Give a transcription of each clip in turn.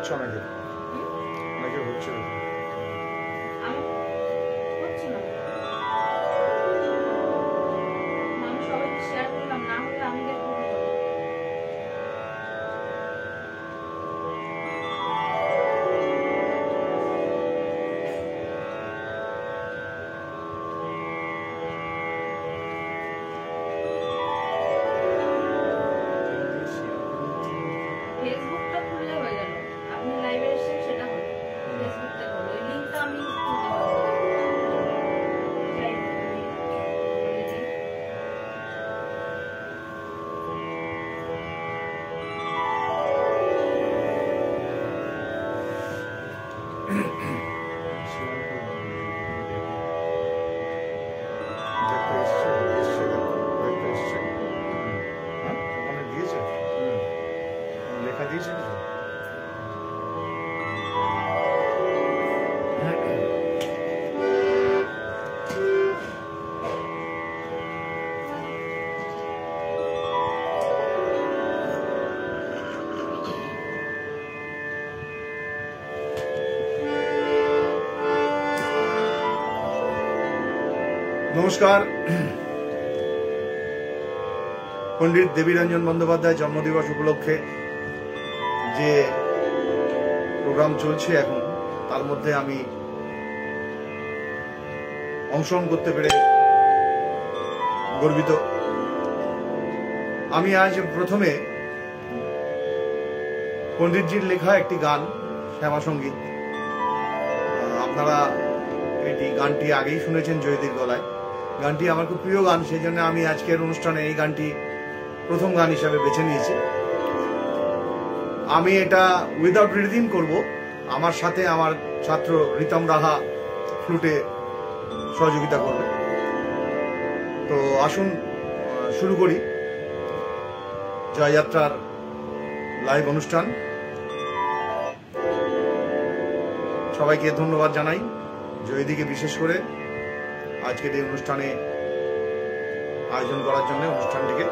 হচ্ছে অনেকে হচ্ছে আমি সবাইকে শেয়ার করলাম, না হলে আমি দেখবো। ফেসবুকটা খুললে হয়ে গেল, আপনি লাইভে এসে সেটা হবে। ফেসবুকটা করবো, ওই লিঙ্কটা আমি খুলতে পারবো। লেখা দিয়েছে নমস্কার। পণ্ডিত দেবীরঞ্জন বন্দ্যোপাধ্যায় জন্মদিবস উপলক্ষে যে প্রোগ্রাম চলছে এখন, তার মধ্যে আমি অংশগ্রহণ করতে পেরে গর্বিত। আমি আজ প্রথমে পণ্ডিতজির লেখা একটি গান, শ্যামা সঙ্গীত, আপনারা এটি গানটি আগেই শুনেছেন জয়দীর গলায়। গানটি আমার খুব প্রিয় গান, সেই জন্য আমি আজকের অনুষ্ঠানে এই গানটি প্রথম গান হিসাবে বেছে নিয়েছি। আমি এটা উইদাউট রিদিম করব। আমার সাথে আমার ছাত্র রিতম রাহা ফ্লুটে সহযোগিতা করবে। তো আসুন শুরু করি জয়যাত্রার লাইভ অনুষ্ঠান। সবাইকে ধন্যবাদ জানাই, জয়দিকে বিশেষ করে আজকের এই অনুষ্ঠানে আয়োজন করার জন্য অনুষ্ঠানটিকে।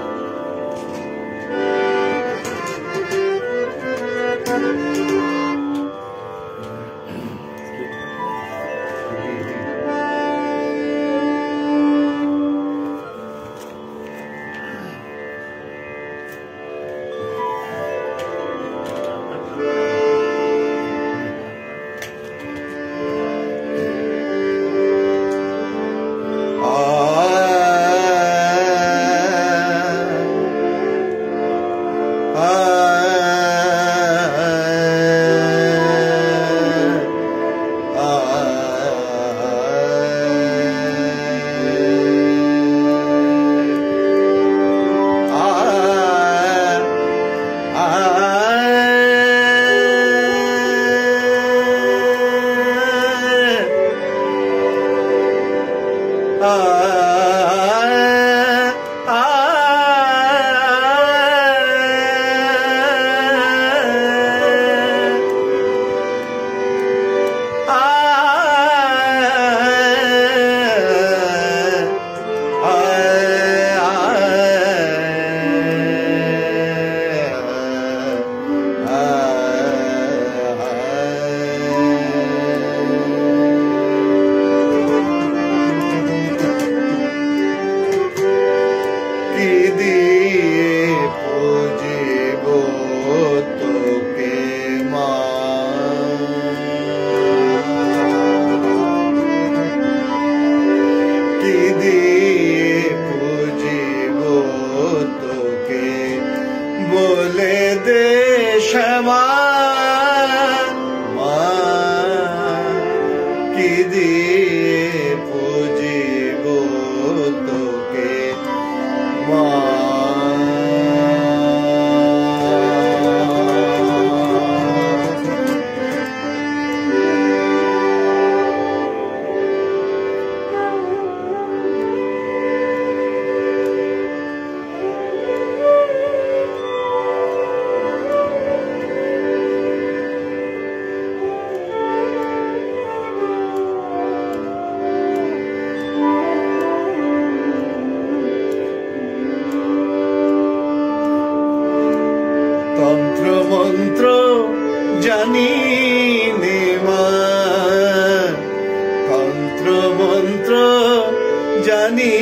জানি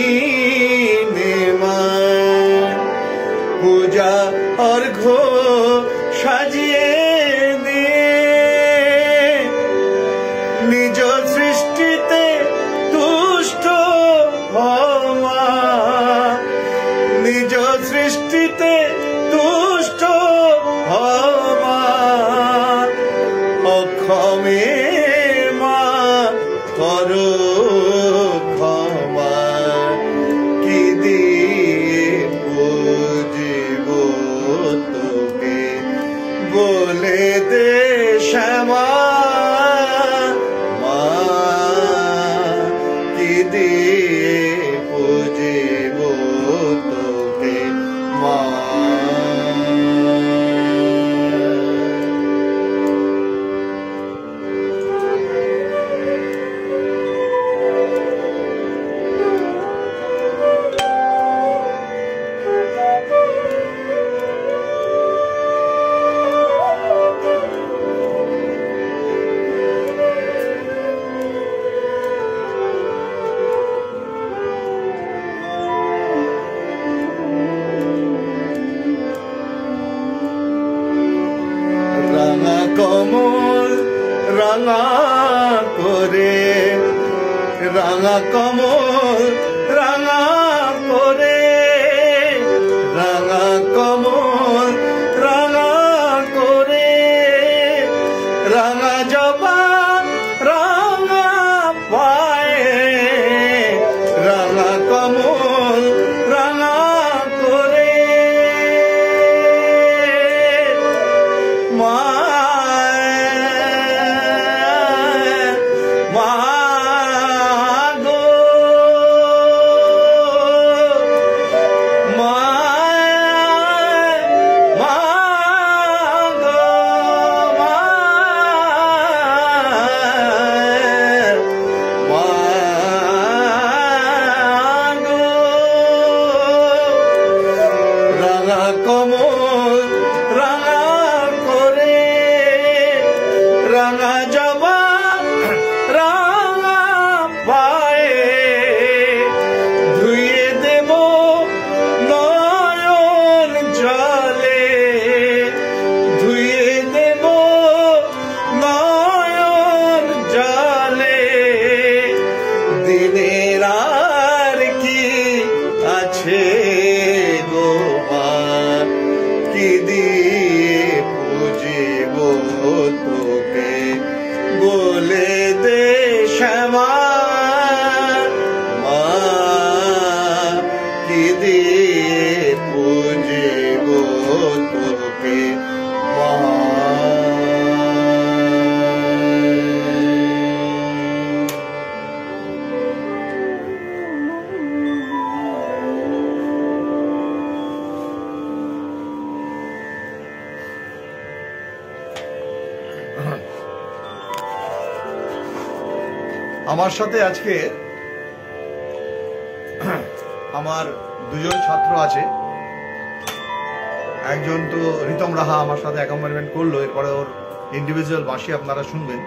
নে মা পূজা অর্ঘ সাজিয়ে দে নিজ সৃষ্টিতে তুষ্ট হওয়া নিজ সৃষ্টিতে তুষ্ট হওয়া অক্ষমে মা করো ক্ষমা কি দিয়ে বুঝিব তোকে বলে দে শ্যামা মা কি দিয়ে বুঝিব তোকে মা রাঙা কমল রাঙা করে রাঙা কমল রাঙা করে রাঙা কমল রাঙা করে রাঙা জবা রাঙা পায়ে রাঙা কমল রাঙা করে মা গো মা গো মা গো রাঙা কমল রাঙা করে রাঙা জবা রাঙা পায়ে ধুয়ে দেব নয়ন জলে ধুয়ে দেব নয়ন জলে দিনের আর কি আছে গো মা কি দিয়ে বুঝিব তোকে বলে দে শ্যামা মা কি দিয়ে বুঝিব তোকে মা আমার সাথে আজকে আমার দুজন ছাত্র আছে। একজন তো রিতম রাহা আমার সাথে অ্যাকম্পানিমেন্ট করলো, এরপরে ওর ইন্ডিভিজুয়াল বাঁশি আপনারা শুনবেন।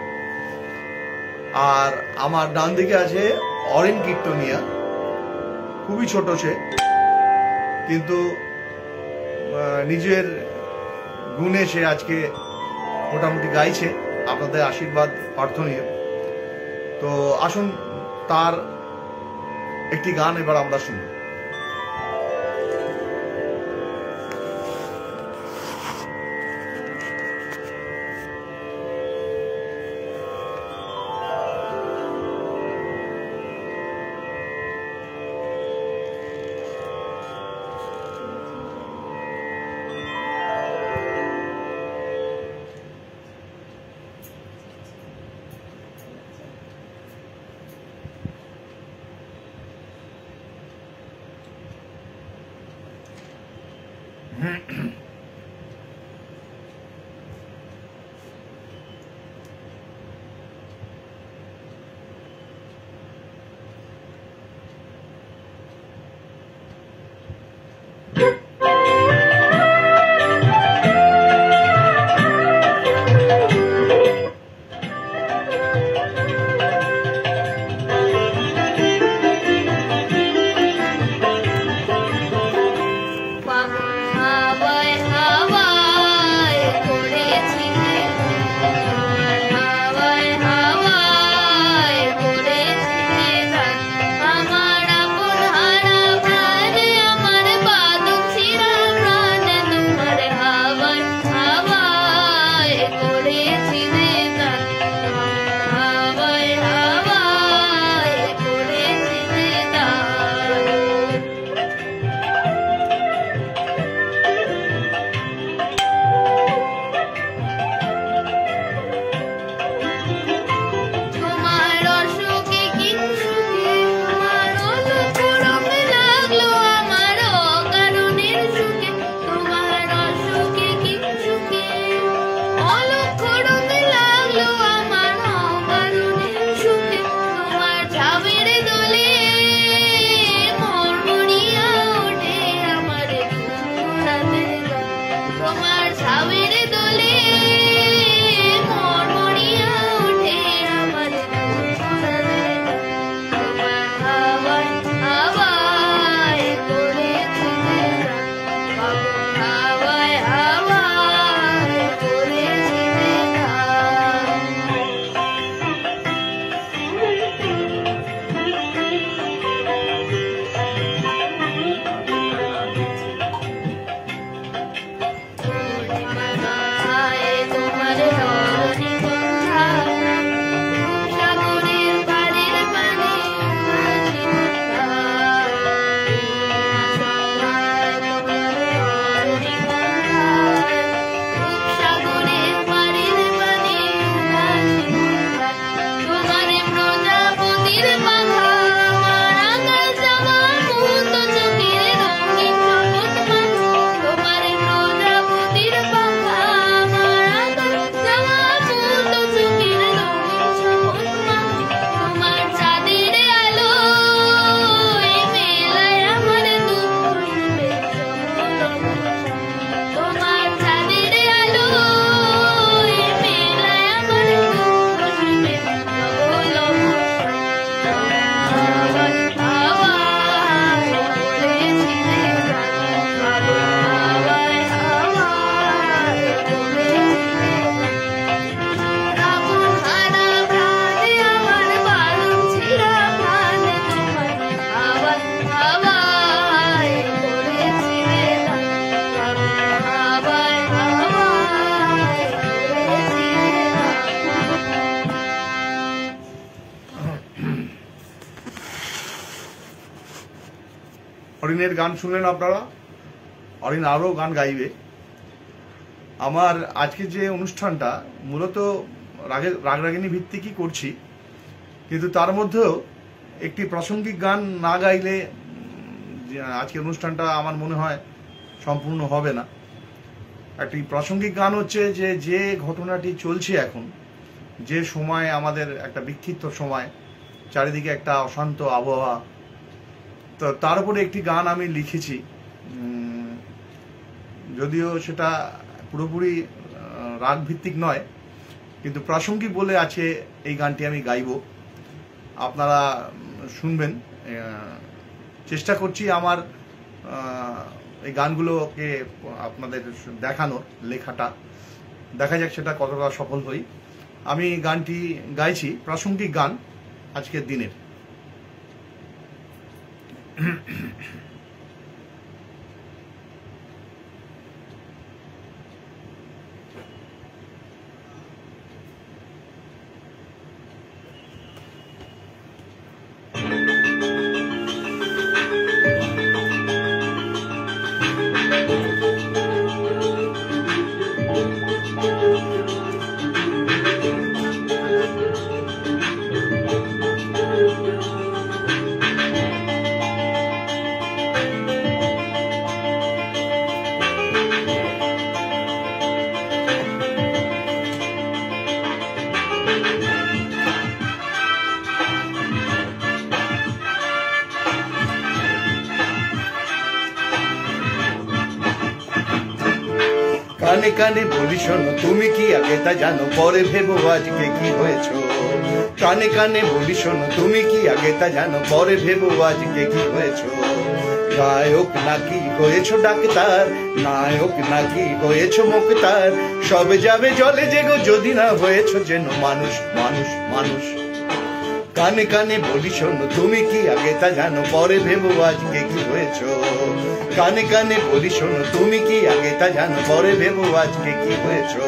আর আমার ডান দিকে আছে অরিন কীর্তনিয়া, খুবই ছোট সে, কিন্তু নিজের গুণে সে আজকে মোটামুটি গাইছে, আপনাদের আশীর্বাদ প্রার্থনীয়। তো আসুন তার একটি গান এবার আমরা শুনি। হাওয়ায় করেছিলে দান, হাওয়ায় হাওয়ায় করেছিলে দান। অরিনের গান শুনলেন আপনারা। অরিন আরও গান গাইবে। আমার আজকে যে অনুষ্ঠানটা মূলত রাগরাগিনী ভিত্তিকই করছি, কিন্তু তার মধ্যেও একটি প্রাসঙ্গিক গান না গাইলে আজকের অনুষ্ঠানটা আমার মনে হয় সম্পূর্ণ হবে না। একটি প্রাসঙ্গিক গান হচ্ছে যে ঘটনাটি চলছে এখন, যে সময় আমাদের একটা বিক্ষিপ্ত সময়, চারিদিকে একটা অশান্ত আবহাওয়া, তো তার উপরে একটি গান আমি লিখেছি। যদিও সেটা পুরোপুরি রাগ ভিত্তিক নয়, কিন্তু প্রাসঙ্গিক বলে আছে এই গানটি আমি গাইব, আপনারা শুনবেন। চেষ্টা করছি আমার এই গানগুলোকে আপনাদের দেখানোর, লেখাটা দেখা যাক সেটা কতটা সফল হই। আমি গানটি গাইছি, প্রাসঙ্গিক গান আজকের দিনের। কানে কানে বলি শোনো, তুমি কি আগে তা জানো, পরে ভেবো আজকে কি হয়েছো। কানে কানে বলি শোনো, তুমি কি আগে তা জানো, পরে ভেবো আজকে কি হয়েছো। গায়ক নাকি হয়েছো ডাক্তার, নায়ক নাকি হয়েছো মুক্তার, সব যাবে জলে যেগো যদি না হয়েছো যেন মানুষ মানুষ মানুষ। কানে কানে বলি শোনো, তুমি কি আগে তা জানো, পরে ভেবো আজকে কি হয়েছো। কানে কানে বলি শোনো, তুমি কি আগে তা জানো, পরে ভেবো আজকে কি হয়েছো।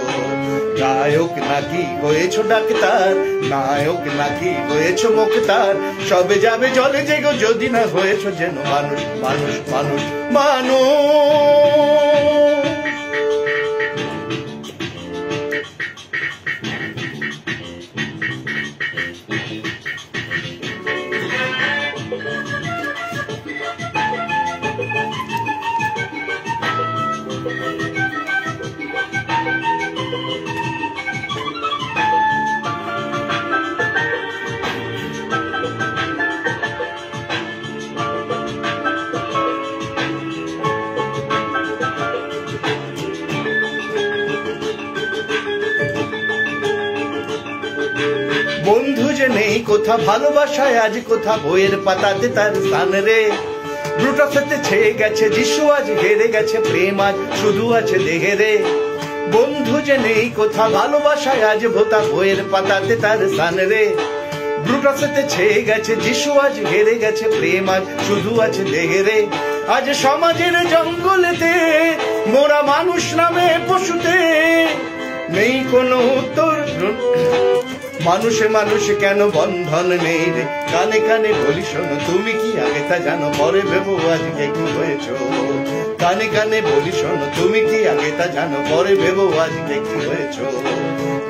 গায়ক নাকি হয়েছো ডাক্তার, নায়ক নাকি হয়েছো মুক্তার, সবে যাবে জলে যেগো যদি না হয়েছো যেন মানুষ মানুষ মানুষ মানুষ। বন্ধু যে নেই কোথা, ভালোবাসায় আজ কোথা, বইয়ের পাতাতে তার স্থান রে। ব্রুটাসেতে ছেয়ে গেছে যিশু, আজ হেরে গেছে প্রেম, আজ শুধু আছে দেহে রে। বন্ধু যে নেই কোথা, ভালোবাসায় আজ ভোতা, বইয়ের পাতাতে তার স্থান রে। ব্রুটাসেতে ছেয়ে গেছে যিশু, আজ হেরে গেছে প্রেম, আজ শুধু আছে দেহে রে। আজ সমাজের জঙ্গলেতে মোরা মানুষ নামে পশুতে নেই কোনো উত্তর, মানুষে মানুষে কেন বন্ধন নেই রে। কানে কানে বলি শোনো, তুমি কি আগে তা জানো, পরে ভেবো আজকে কি হয়েছো। কানে কানে বলি শোনো, তুমি কি আগে তা জানো, পরে ভেবো আজকে কি হয়েছো।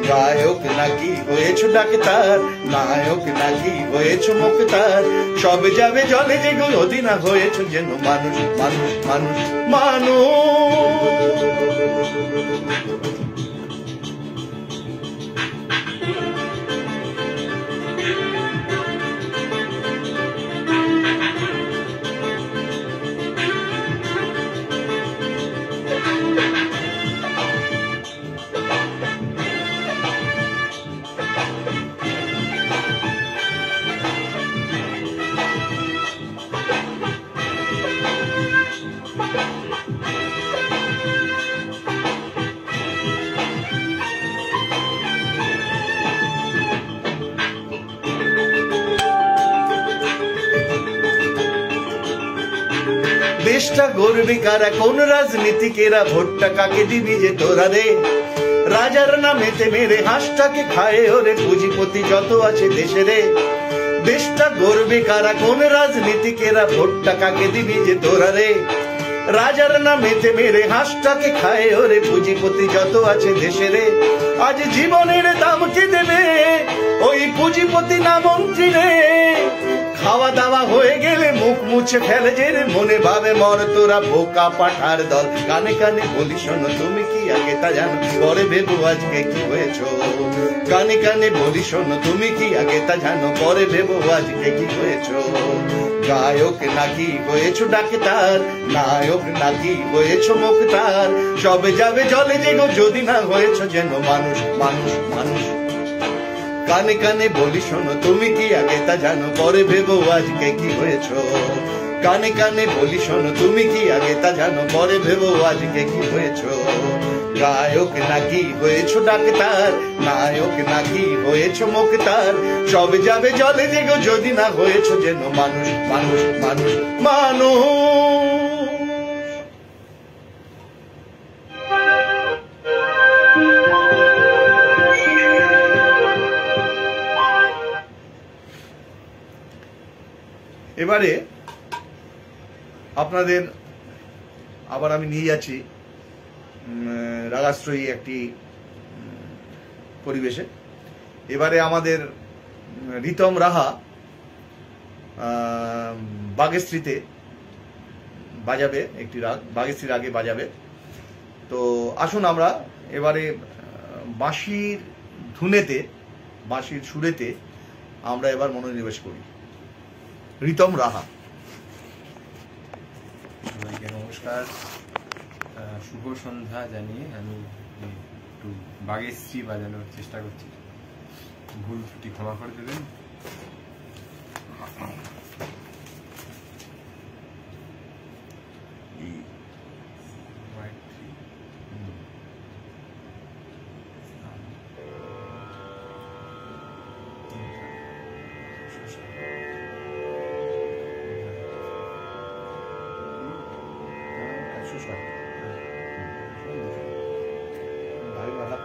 গায়ক নাকি হয়েছো ডাক্তার, নায়ক নাকি হয়েছো মুক্তার, সব যাবে জলে যেগো যদি না হয়েছো যেন মানুষ মানুষ মানুষ মানুষ। দেশটা গড়বি কারা, কোন রাজনীতিকেরা, ভোটটা কাকে দিবি যে তোরা রে। রাজার নামেতে মেরে হাঁসটাকে খায় ওরে, পুঁজিপতি যত আছে দেশে রে। দেশটা গড়বে কারা, কোন রাজনীতিকেরা, ভোটটা কাকে দিবি যে তোরা রে। রাজার নামেতে মেরে হাঁসটাকে খায় ওরে, পুঁজিপতি যত আছে দেশে রে। আজ জীবনের দাম কে দেবে ওই পুঁজিপতি না মন্ত্রী রে। খাওয়া দাওয়া হয়ে গেলে মুখ মুছে ফেলে যে রে, মনে ভাবে মর তোরা বোকা পাঠার দল। কানে কানে বলি শোনো তুমি কি আগে তা জানো, পরে ভেবো আজকে কি হয়েছো। কানে কানে বলি শোনো তুমি কি আগে তা জানো, পরে ভেবো আজকে কি হয়েছো। গায়ক নাকি হয়েছো ডাক্তার, নায়ক নাকি হয়েছো মুক্তার, সবে যাবে জলে যেগো যদি না হয়েছো যেন মানুষ মানুষ মানুষ। কানে কানে বলি শোনো তুমি কি আগে তা জানো, পরে ভেবো আজকে কি হয়েছো। কানে কানে বলি শোনো তুমি কি আগে তা জানো, পরে ভেবো আজকে কি হয়েছো। গায়ক নাকি হয়েছো ডাক্তার, নায়ক নাকি হয়েছো মুক্তার, সবে যাবে জলে যেগো যদি না হয়েছো যেন মানুষ মানুষ মানুষ মানুষ। এবারে আপনাদের আবার আমি নিয়ে যাচ্ছি রাগাশ্রয়ী একটি পরিবেশে। এবারে আমাদের রিতম রাহা বাগেশ্রীতে বাজাবে একটি রাগ, বাগেশ্রীর আগে বাজাবে। তো আসুন আমরা এবারে বাঁশির ধুনেতে, বাঁশির সুরেতে আমরা এবার মনোনিবেশ করি। রিতম রাহা। সবাইকে নমস্কার, শুভ সন্ধ্যা জানিয়ে আমি একটু বাগেশ্রী বাজানোর চেষ্টা করছি, ভুল ত্রুটি ক্ষমা করে দেবেন। भाई वाला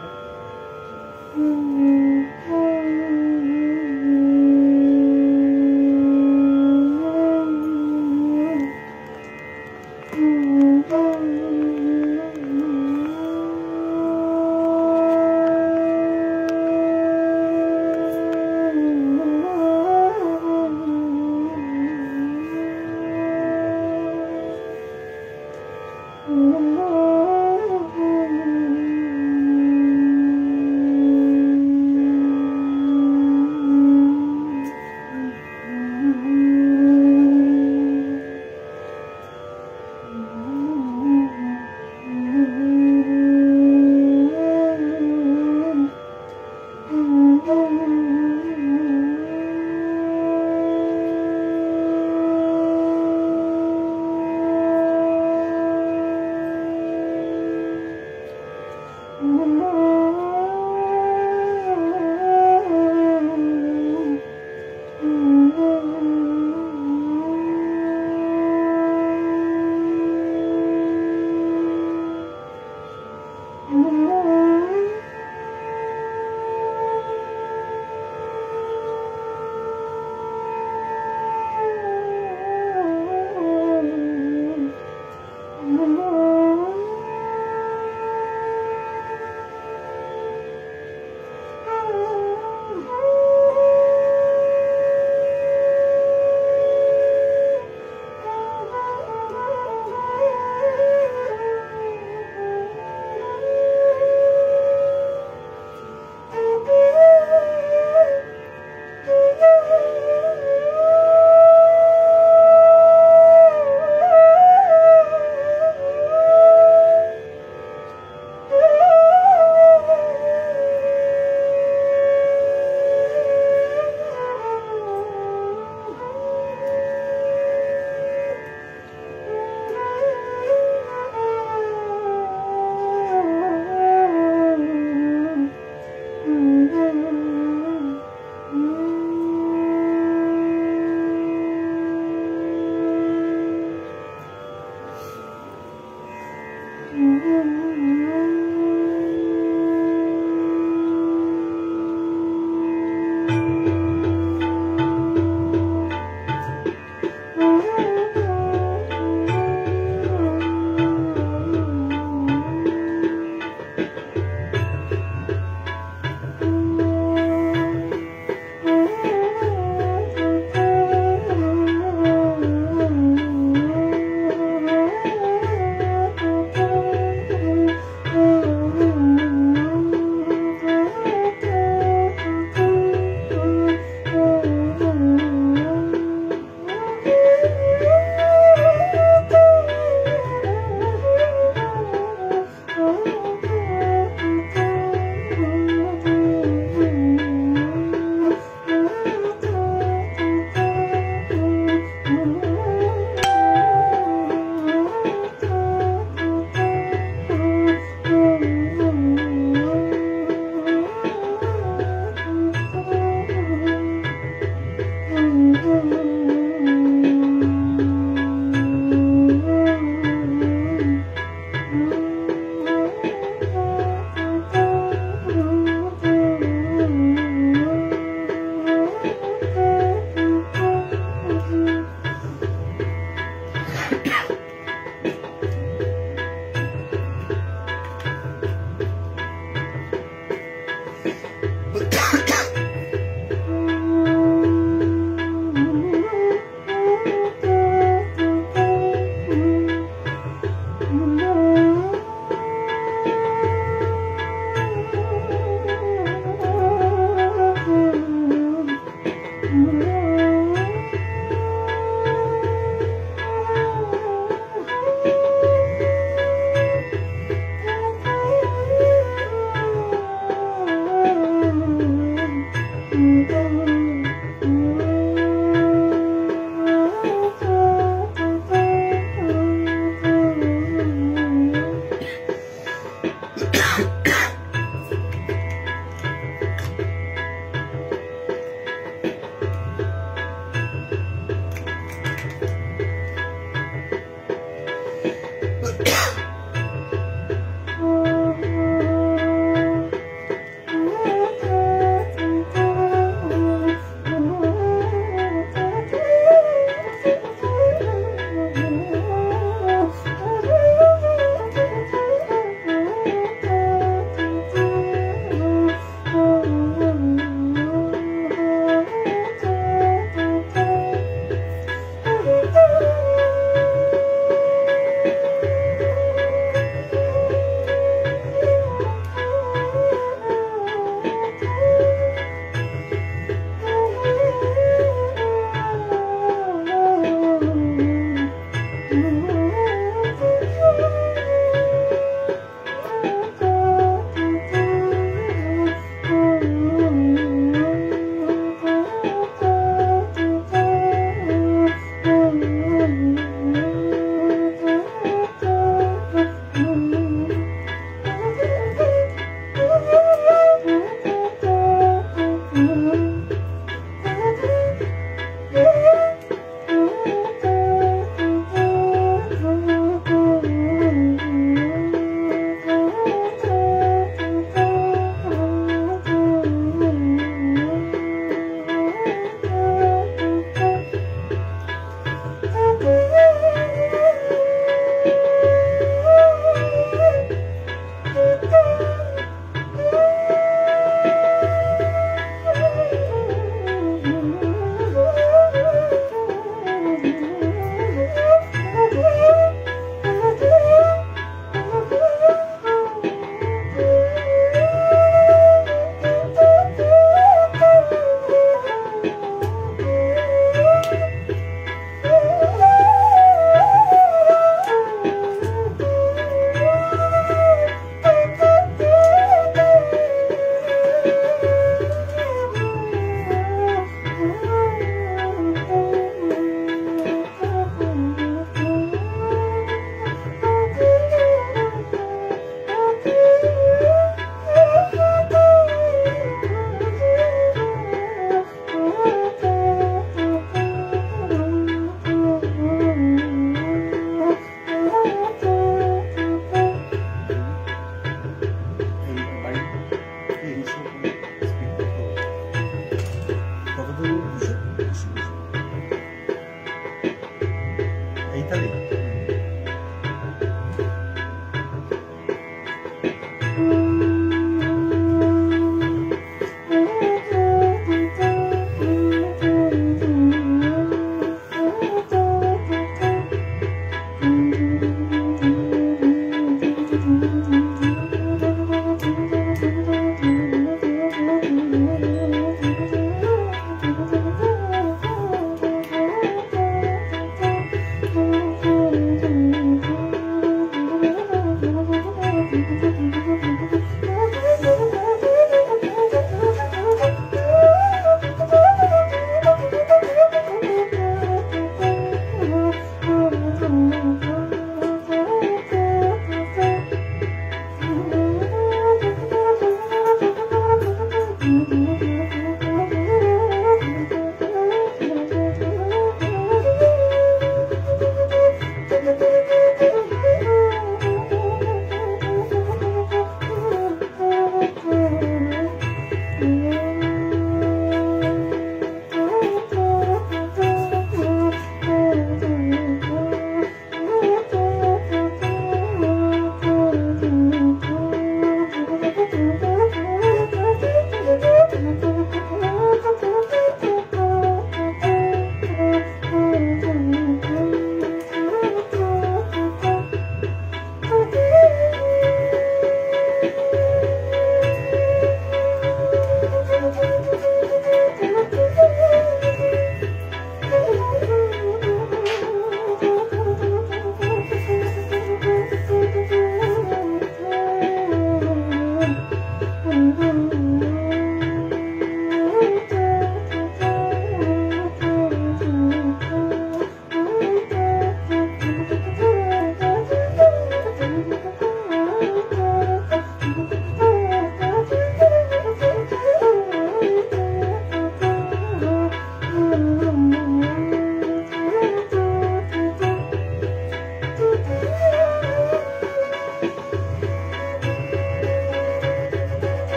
মিতালি।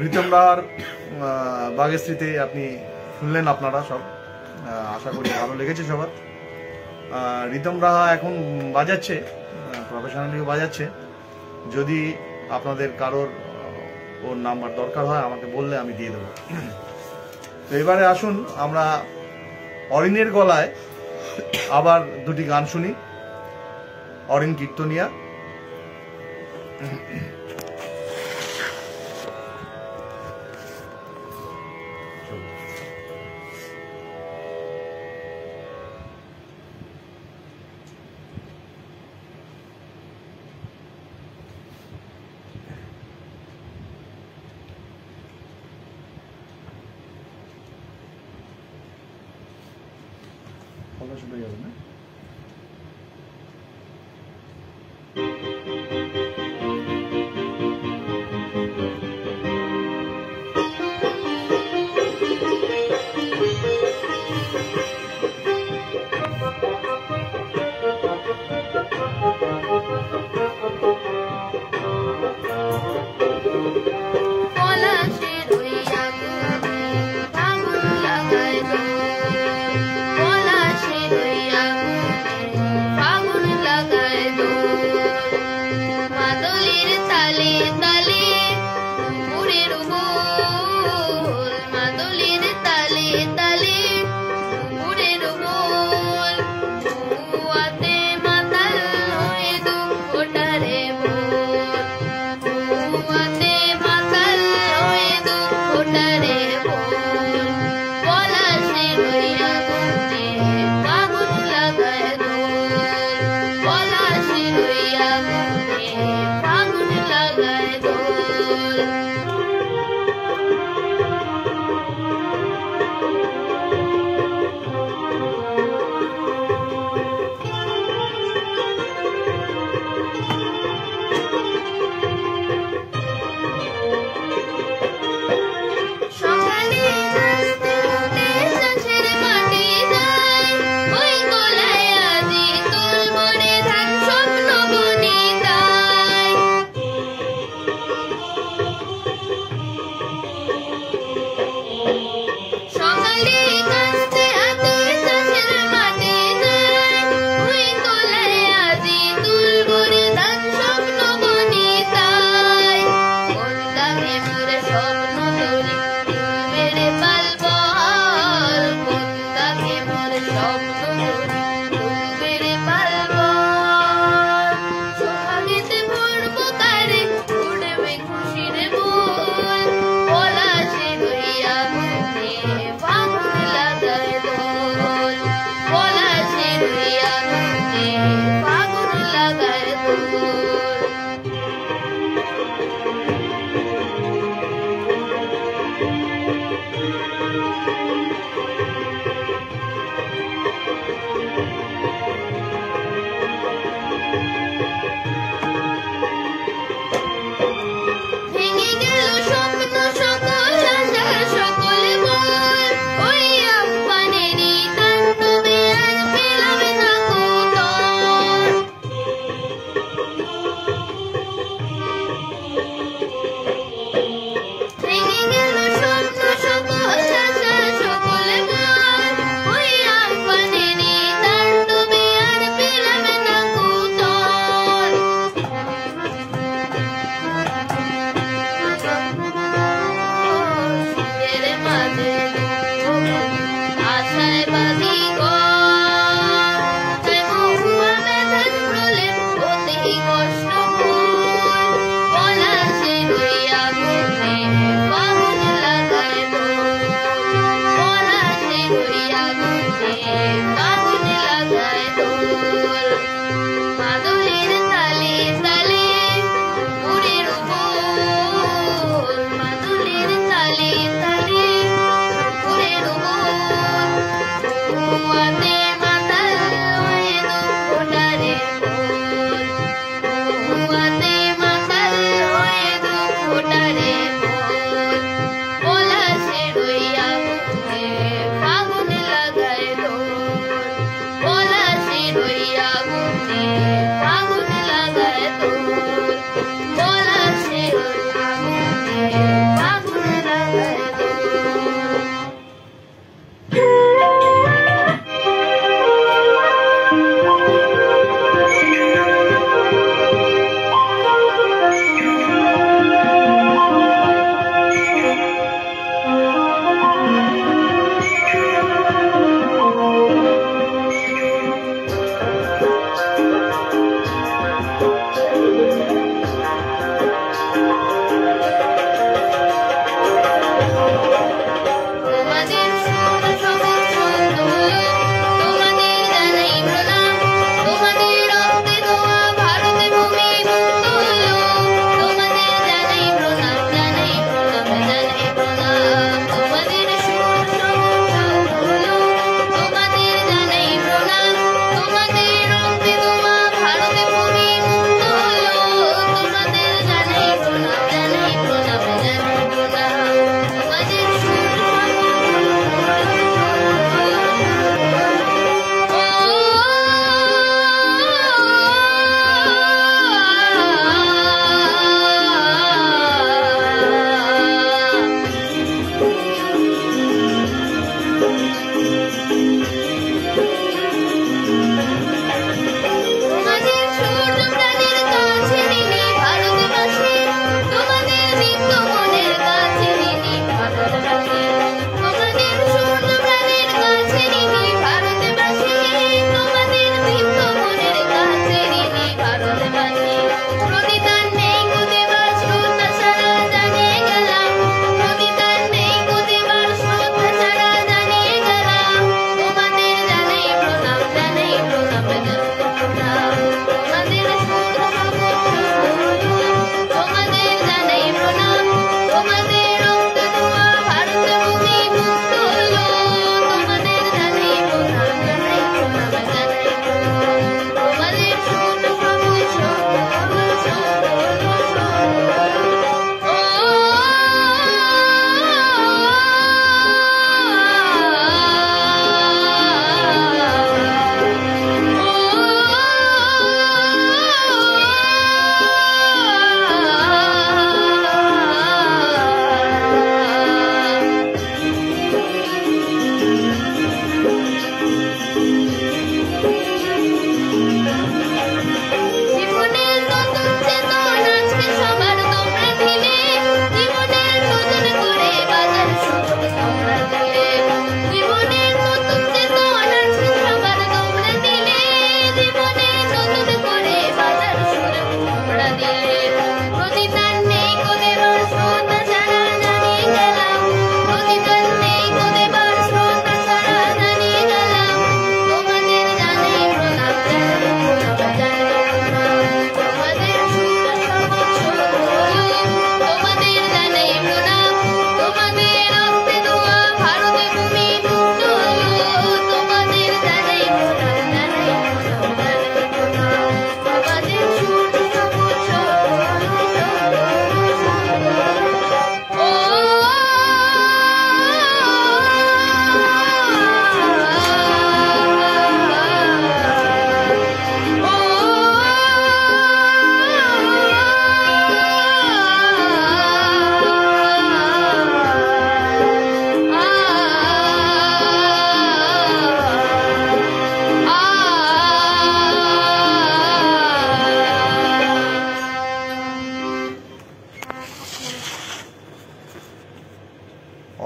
রিতম রাহার বাগেশ্রীতে আপনি শুনলেন আপনারা সব, আশা করি ভালো লেগেছে সবার। রিতম রাহা এখন বাজাচ্ছে, প্রফেশনালিও বাজাচ্ছে। যদি আপনাদের কারোর ওর নাম্বার দরকার হয় আমাকে বললে আমি দিয়ে দেবো। তো এবারে আসুন আমরা অরিনের গলায় আবার দুটি গান শুনি, অরিন কীর্তনিয়া। শুরু হয়ে যাবে না? Bye.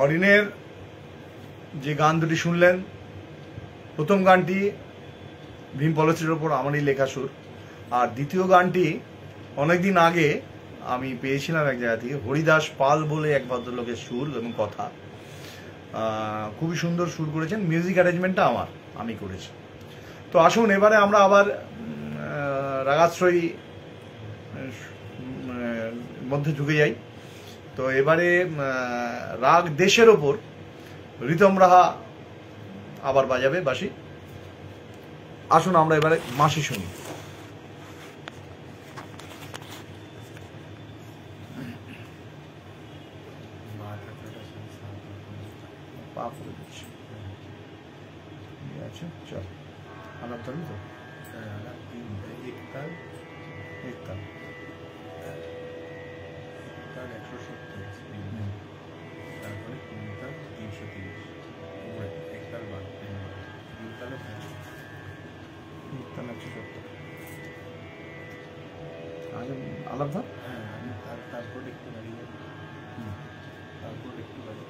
অরিনের যে গান দুটি শুনলেন, প্রথম গানটি ভীম পলিসির ওপর আমারই লেখা সুর, আর দ্বিতীয় গানটি অনেকদিন আগে আমি পেয়েছিলাম এক জায়গা থেকে, হরিদাস পাল বলে এক ভদ্রলোকের সুর এবং কথা। খুবই সুন্দর সুর করেছেন, মিউজিক অ্যারেঞ্জমেন্টটা আমি করেছি। তো আসুন এবারে আমরা আবার রাগাশ্রয়ী মধ্যে ঢুকে যাই। তো এবারে রাগ দেশের ওপর রিতম রাহা আবার বাজাবে বাঁশি। আসুন আমরা এবারে মাসি শুনি। পা করে দিচ্ছি, ঠিক আছে, চল আলাপ ধরুন তো, একতাল 170, তারপরে 330, একতাল 170। আলাপ ধর। হ্যাঁ, আমি তারপর একটু বাড়িয়ে, তারপর একটু বাড়িয়ে।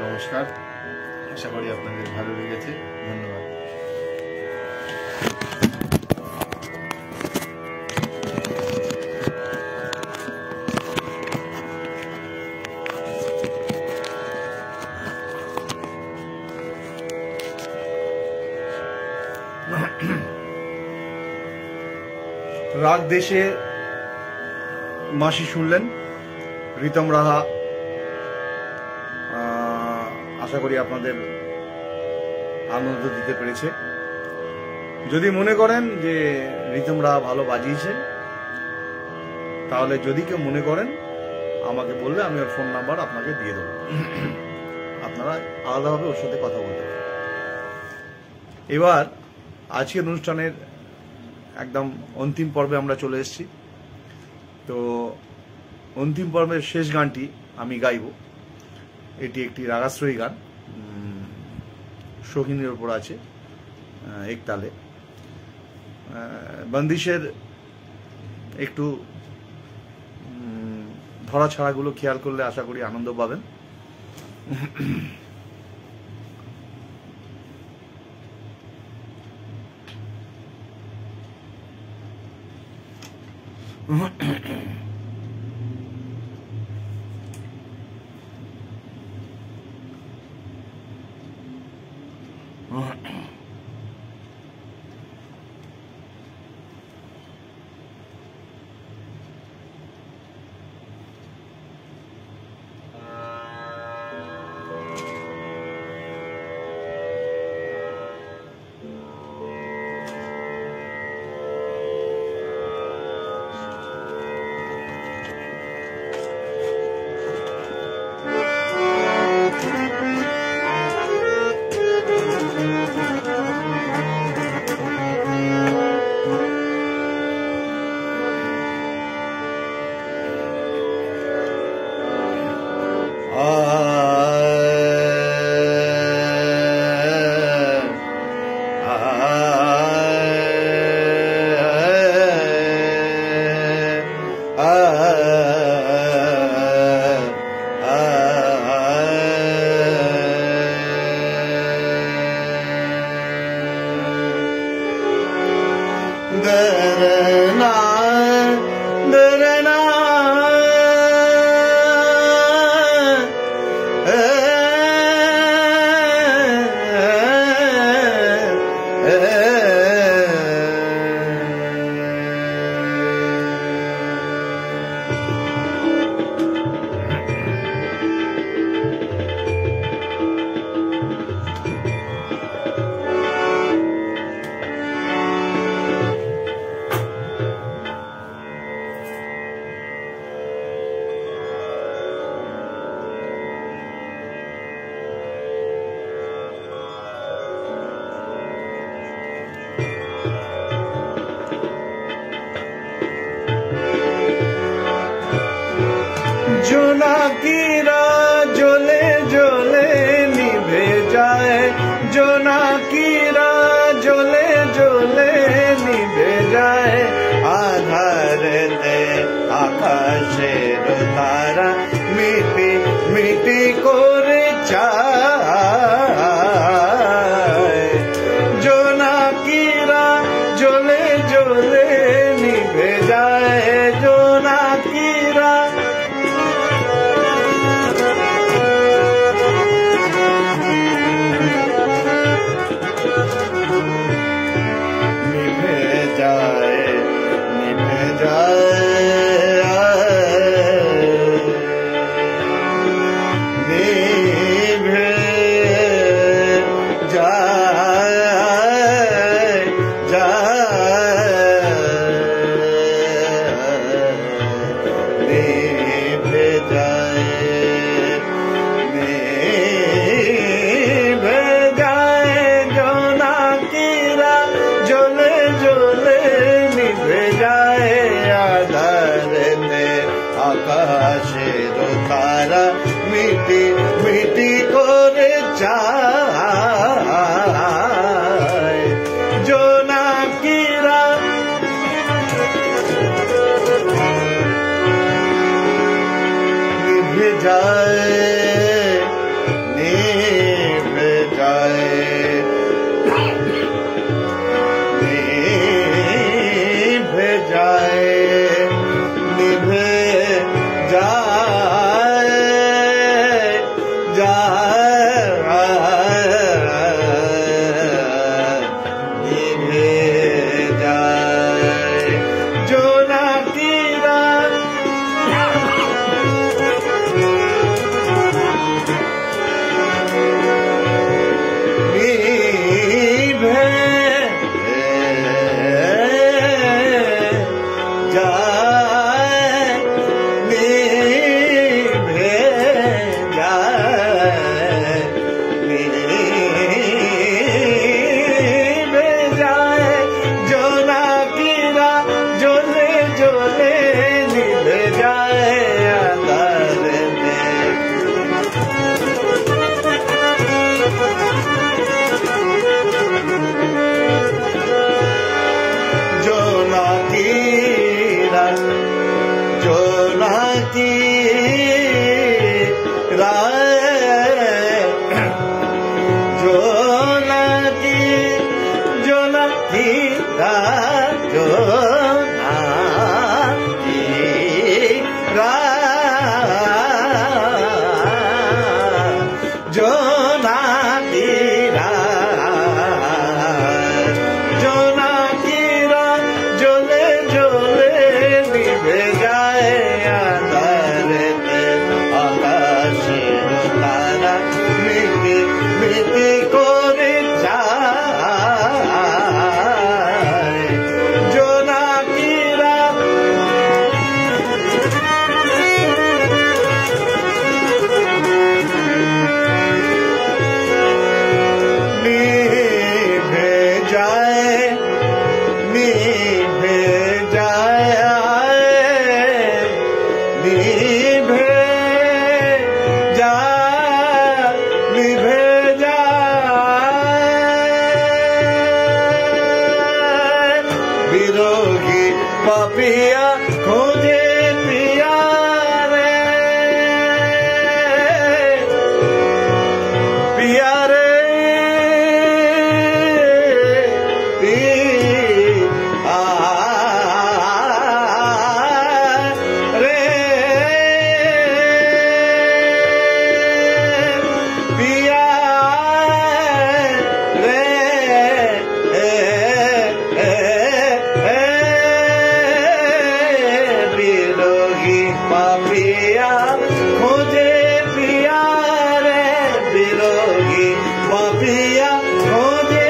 নমস্কার, আশা করি আপনাদের ভালো লেগেছে। ধন্যবাদ। রাগ দেশে মাসি শুনলেন, রিতম রাহা। আশা করি আপনাদের আনন্দ দিতে পেরেছে। যদি মনে করেন যে রিতম রাহা ভালো বাজিয়েছে, তাহলে যদি কেউ মনে করেন আমাকে বললে আমি ওর ফোন নাম্বার আপনাকে দিয়ে দেবো, আপনারা আলাদাভাবে ওর সাথে কথা বলতে পারেন। এবার আজকের অনুষ্ঠানের একদম অন্তিম পর্বে আমরা চলে এসেছি। তো অন্তিম পর্বের শেষ গানটি আমি গাইব। এটি একটি রাগাশ্রয়ী গান, শৌখিনের ওপর আছে, একতালে। বন্দিশের একটু ধরা ছাড়াগুলো খেয়াল করলে আশা করি আনন্দ পাবেন। জোনাকিরা জ্বলে জ্বলে নিভে যায়, জোনাকিরা জ্বলে জ্বলে নিভে যায়, আধারেতে আকাশের তারা মিটি মিটি করে চায়। জোনাকিরা জ্বলে জ্বলে নিভে যায়, জোনাকিরা আকাশের তারা মিটি মিটি করে যায়। জোনাকিরা নিভে যায়, নিভে যায়, নিভে যায়, নিভে বিরোগী পাপিয়া খোঁজে बिरोगी पापिया खोजे पिया रे बिरोगी पापिया खोजे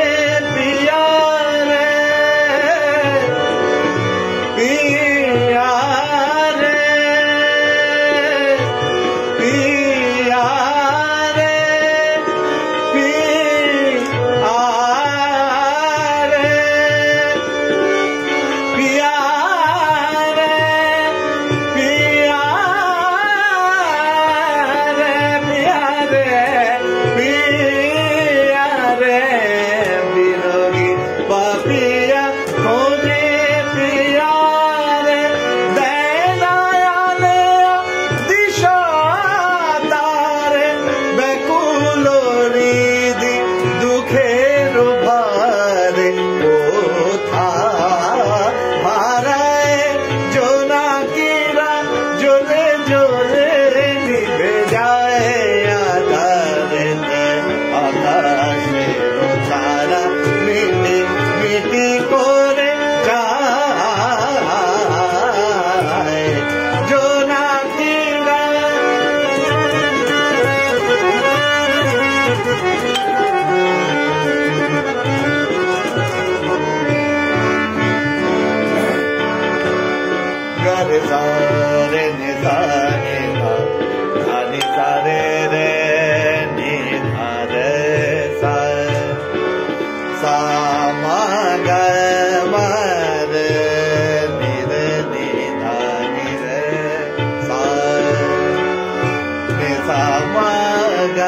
पिया रे पिया रे पिया रे पिया रे पिया रे पिया रे पिया रे पिया रे बिरोगी पापिया खोजे पिया रे दयाले दिशा तारे बेकुलोरी दी दुखेर भारे कोथा भाराए जोनाकीरा जोले जोले निभे जाए आधारे आकाशे तारा मिटी मिटी कोरे जाए जोनाकीरा गरे सारे नि सारे गा नि सारे रे नि धारे सा सा मा ग म रे नि धा नि रे सा नि सा मा ग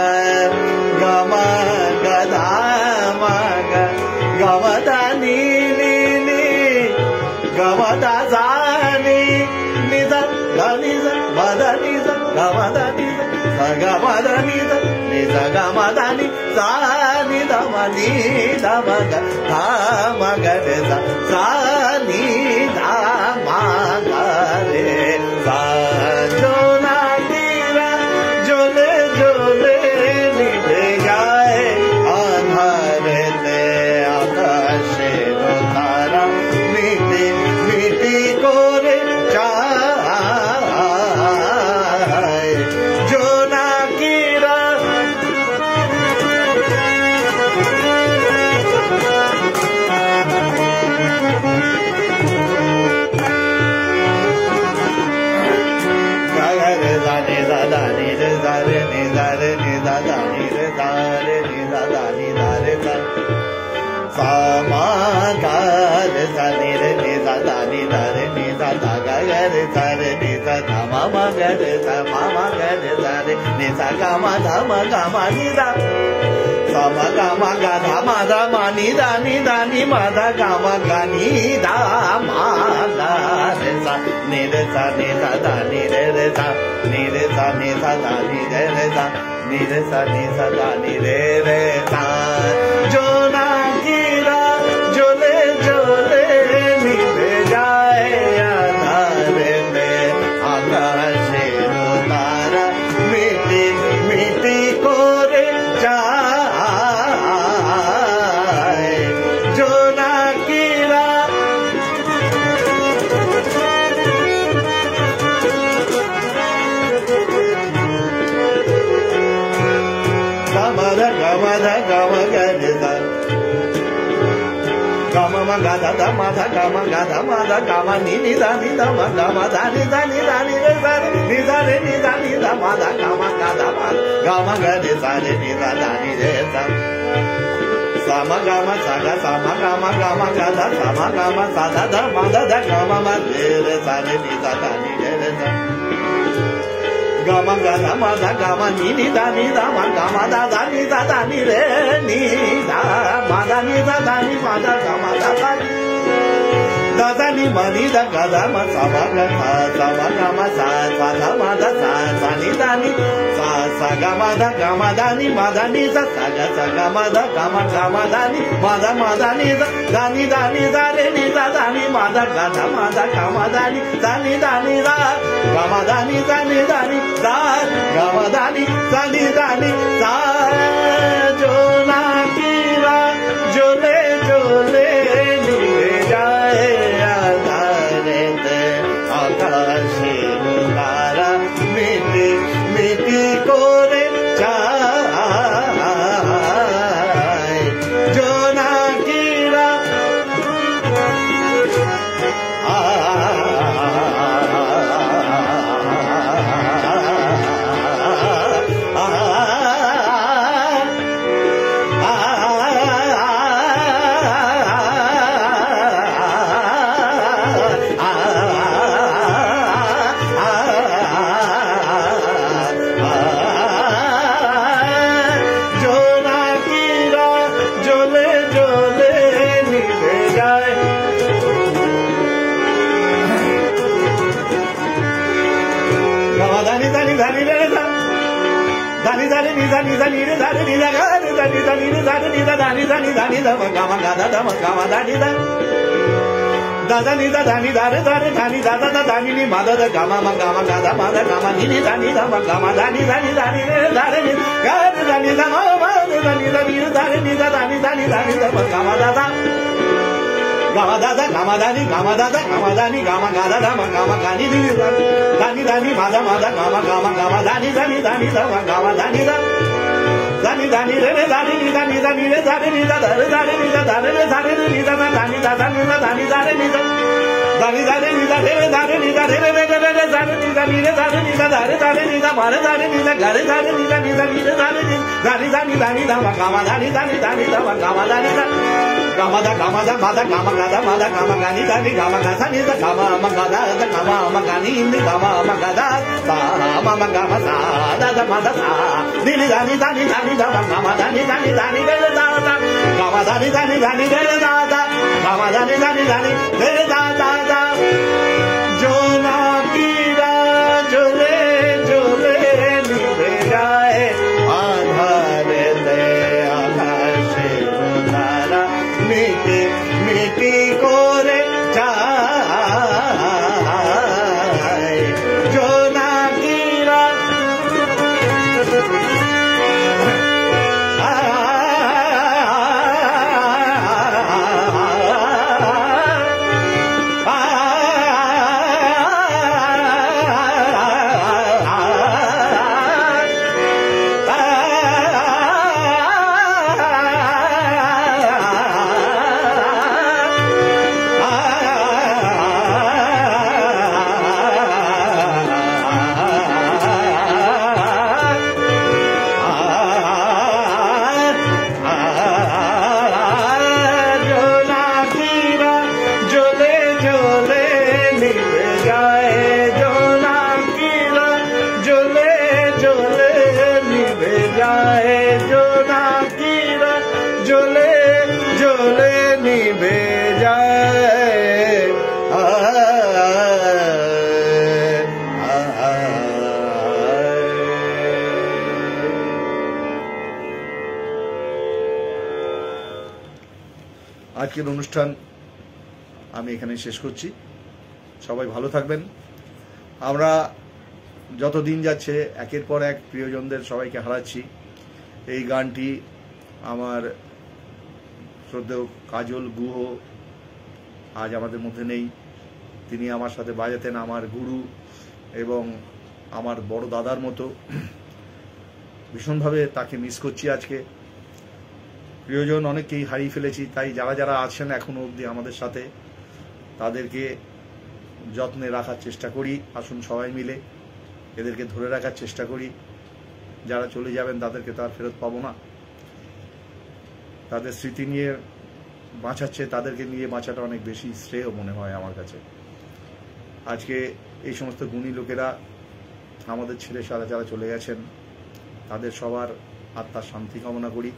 म ग धा म ग म धा नि नि नि ग म धा सा नि नि धा धा नि सा म धा नि सा ग म धा नि सा सा ग म धा नि सा नि सा ग म धा नि सा नि धा म नि धा म ग धा म ग रे सा सा नि धा म ग रे सा जोनाकीरा जोले जोले निभे जाए आधारे ते आकाशे तारा मिटी मिटी कोरे जाए जोनाकीरा गरे दाने दाने रे दारे नि दारे नि दानी रे दारे नि दानी दारे सा सा मा गा रे सा नि रे नि दानी दारे नि दा गा रे सा रे नि सा धा मा मा गा रे सा मा मा गा रे सा रे नि सा गा मा धा मा गा मा नि दा सा मा गा मा गा धा मा नि दा नि मा धा गा मा गा नि दा मा गा रे सा नि सा नि दा नि रे सा नि सा नि सा दा नि रे सा नि सा नि सा दा नि रे सा जोनाकीरा जोले जोले निभे जाए आधारे में आकाशे तारा मिटी मिटी कोरे जाए जोनाकीरा गम गरे सा गम म गा धा धा मा धा गा म गा धा मा धा गा म नि नि धा नि धा म गा म धा नि धा नि रे सा रे नि धा रे नि धा मा धा गा म गा धा मा गा म गा रे सा रे नि धा धा नि रे सा सा म गा म सा गा सा म गा म गा म गा धा सा म गा म सा धा धा मा धा धा गा म रे सा रे नि धा धा नि रे सा गा म गा धा मा धा गा म नि धा म गा म धा धा नि रे नि धा मा धा नि धा नि मा धा गा म धा धा दा धा नि म नि धा गा धा म सा म गा सा म गा म सा सा धा म धा सा सा नि धा नि सा सा गा म धा नि मा धा नि सा सा गा म धा नि मा धा नि धा नि धा रे नि धा नि मा धा गा म धा नि धा नि धा गा म धा नि धा नि धा गा म धा नि धा नि धा जोनाकीरा जोले जोले निभे जाए आधारे ते आकाश আকাশে তারা মিটি মিটি করে চায় জোনাকিরা da ni da da ni da re da re da ni da da da da ni ni ma da da ga ma ga ma ga da ma da ga ma ni ni da ni da ma ga ma da ni da ni da ni re da re ni ga da ni da ma ma da ni da ni da re ni da da ni da ni da ni da ma ga ma da da ga ma da da ga ma da ni ga ma da da ga ma da ni ga ma ga da da ma ga ma ga ni ni da ni ma da ga ma ga ma da ni da ma ga ma da ni da Dani dani re re dani ni dani dani re dani ni da re dani ni da re re dani ni da dani da dani da dani da re ni da dani dani ni da re re dani ni da re re re re re dani ni da ni re dani ni da re dani ni da ma re dani ni da ga re dani ni da ni da ni re dani ni dani dani dani da ma ga ma dani dani dani da ma ga ma dani da ga ma da ma da ga ma ga da ma da ga ma ga ni dani ga ma ga sa ni da ga ma ga da ga ma ga ni ni ga ma ga da sa ma ga ma sa da ma da sa ni ni dani dani dani da ma ga ma dani dani dani re re da da ga ma dani dani dani re re da da ga ma dani dani dani re re da da da জোনাকিরা জ্বলে জ্বলে নিভে যায় আধারেতে আকাশে তারা মিটি মিটি করে যায় জোনাকিরা জ্বলে জ্বলে নিভে যায় আজকের অনুষ্ঠান আমি এখানে শেষ করছি। সবাই ভালো থাকবেন। আমরা যত দিন যাচ্ছে একের পর এক প্রিয়জনদের সবাইকে হারাচ্ছি। এই গানটি আমার শ্রদ্ধেয় কাজল গুহ আজ আমাদের মধ্যে নেই। তিনি আমার সাথে বাজাতেন, আমার গুরু এবং আমার বড় দাদার মতো। ভীষণভাবে তাকে মিস করছি। আজকে প্রিয়জন অনেককেই হারিয়ে ফেলেছি, তাই যারা যারা আছেন এখনো অবধি আমাদের সাথে তাদেরকে যত্নে রাখার চেষ্টা করি। আসুন সবাই মিলে এদেরকে ধরে রাখার চেষ্টা করি। যারা চলে যাবেন তাদেরকে তো আর ফেরত পাবো না। তাদের স্মৃতি নিয়ে বাঁচাচ্ছে, তাদেরকে নিয়ে বাঁচাটা অনেক বেশি শ্রেয় মনে হয় আমার কাছে। আজকে এই সমস্ত গুণী লোকেরা আমাদের ছেড়ে সারা যারা চলে গেছেন তাদের সবার আত্মার শান্তি কামনা করি।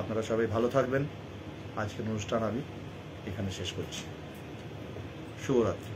আপনারা সবাই ভালো থাকবেন। আজকের অনুষ্ঠান আমি এখানে শেষ করছি। শুভরাত্রি।